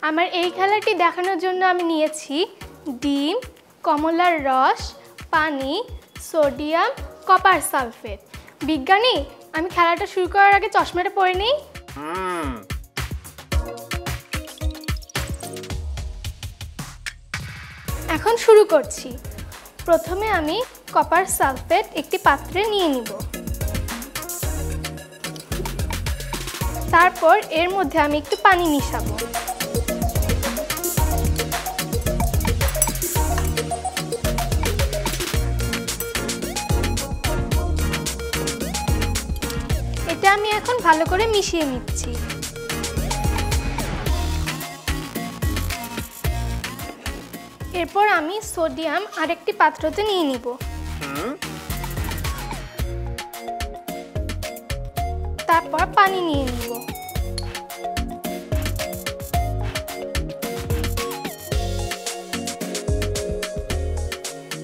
আমার এই খেলাটি দেখানোর জন্য আমি নিয়েছি ডিম, কমলার রস, পানি, সোডিয়াম, কপার সালফেট। বিজ্ঞানী, আমি খেলাটা শুরু করার আগে চশমাটা পরে নিই। এখন শুরু করছি। প্রথমে আমি কপার সালফেট একটি পাত্রে নিয়ে নিব। তারপর এর মধ্যে আমি একটু পানি মিশাবো। এটা আমি এখন ভালো করে মিশিয়ে নিচ্ছি। এরপর আমি সোডিয়াম আরেকটি পাত্রতে নিয়ে নিব। তারপর পানি নিয়ে নিব।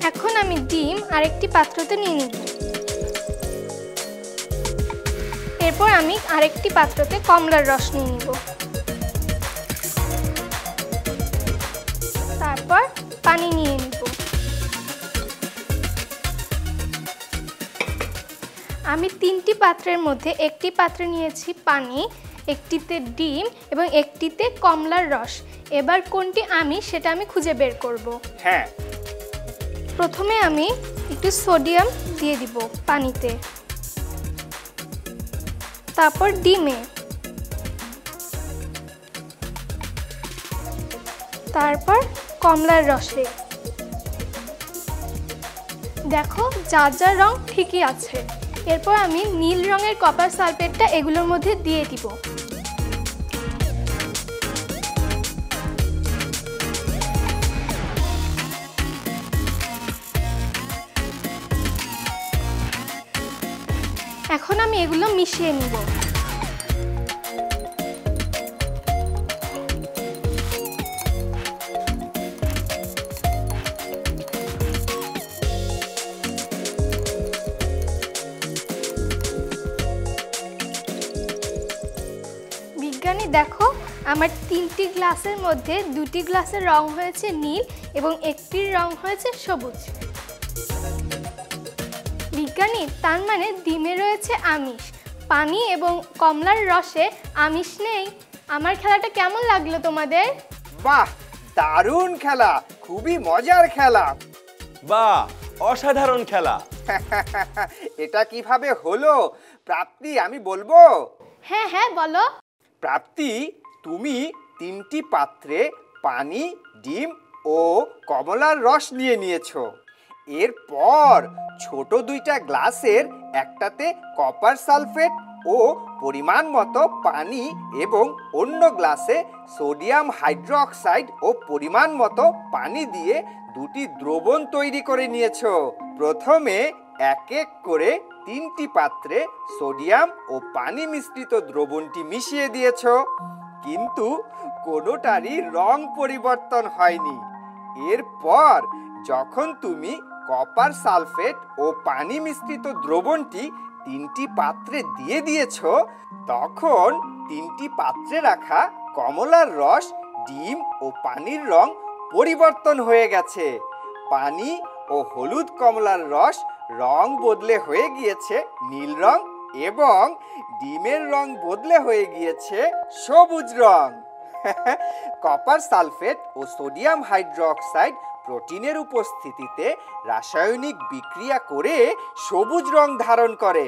এখন আমি ডিম আরেকটি পাত্রতে নিয়ে নিব। এরপর আমি আরেকটি পাত্রতে কমলার রস নিয়ে নিব। তারপর পানি নিয়ে নিব। আমি তিনটি পাত্রের মধ্যে একটি পাত্রে নিয়েছি পানি, একটিতে ডিম এবং একটিতে কমলার রস। এবার কোনটি আমি সেটা আমি খুঁজে বের করব। হ্যাঁ, প্রথমে আমি একটু সোডিয়াম দিয়ে দিব পানিতে, তারপর ডিমে, তারপর কমলার রসে। দেখো যার যার রং ঠিকই আছে। এরপর আমি নীল রঙের কপার সালফেটটা এগুলোর মধ্যে দিয়ে দিব। এখন আমি এগুলো মিশিয়ে নিব। বিজ্ঞানী দেখো, আমার 3টি গ্লাসের মধ্যে 2টি গ্লাসের রং হয়েছে নীল এবং একটির রং হয়েছে সবুজ। বিজ্ঞানী, তার মানে ডিমে রয়েছে আমিষ, পানি এবং কমলার রসে আমিষ নেই। আমার খেলাটা কেমন লাগলো তোমাদের? বাহ, দারুণ খেলা, খুবই মজার খেলা। বাহ, অসাধারণ খেলা। এটা কিভাবে হলো প্রাপ্তি, আমি বলবো? হ্যাঁ হ্যাঁ, বলো। প্রাপ্তি, তুমি 3টি পাত্রে পানি, ডিম ও কমলার রস নিয়ে নিয়েছো। এরপর ছোট 2টা গ্লাসের একটাতে কপার সালফেট ও পরিমাণ মতো পানি এবং অন্য গ্লাসে সোডিয়াম হাইড্রোক্সাইড ও পরিমাণ মতো পানি দিয়ে 2টি দ্রবণ তৈরি করে নিয়েছো। প্রথমে এক এক করে 3টি পাত্রে সোডিয়াম ও পানি মিশ্রিত দ্রবণটি মিশিয়ে দিয়েছো, কিন্তু কোনোটারই রং পরিবর্তন হয়নি। এরপর যখন তুমি কপার সালফেট ও পানি মিশ্রিত দ্রবণটি 3টি পাত্রে দিয়ে দিয়েছো, তখন 3টি পাত্রে রাখা কমলার রস, ডিম ও পানির রং পরিবর্তন হয়ে গেছে। পানি ও হলুদ কমলার রস রং বদলে হয়ে গিয়েছে নীল রং এবং ডিমের রং বদলে হয়ে গিয়েছে সবুজ রং। কপার সালফেট ও সোডিয়াম হাইড্রোক্সাইড প্রোটিনের উপস্থিতিতে রাসায়নিক বিক্রিয়া করে সবুজ রং ধারণ করে।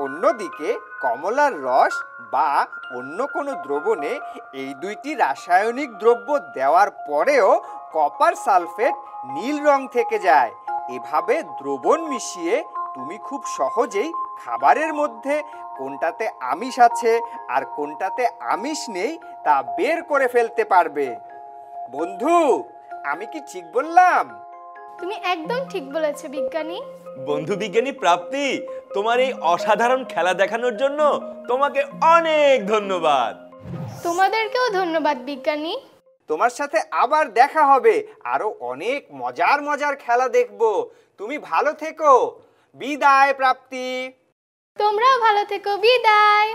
অন্যদিকে কমলার রস বা অন্য কোনো দ্রবণে এই 2টি রাসায়নিক দ্রব্য দেওয়ার পরেও কপার সালফেট নীল রং থেকে যায়। এভাবে দ্রবণ মিশিয়ে তুমি খুব সহজেই খাবারের মধ্যে কোনটাতে আমিষ আছে আর কোনটাতে আমিষ নেই তা বের করে ফেলতে পারবে। বন্ধু, আমি কি ঠিক বললাম? তুমি একদম ঠিক বলেছো বিজ্ঞানী। বন্ধু বিজ্ঞানী প্রাপ্তি, তোমার এই অসাধারণ খেলা দেখানোর জন্য তোমাকে অনেক ধন্যবাদ। তোমাদেরকেও ধন্যবাদ বিজ্ঞানী। তোমার সাথে আবার দেখা হবে, আরো অনেক মজার মজার খেলা দেখবো। তুমি ভালো থেকো। বিদায় প্রাপ্তি। তোমরাও ভালো থেকো। বিদায়।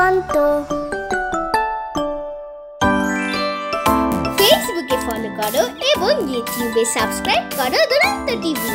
দুরন্ত। ফেসবুকে ফলো করো এবং ইউটিউবে সাবস্ক্রাইব করো দুরন্ত টিভি।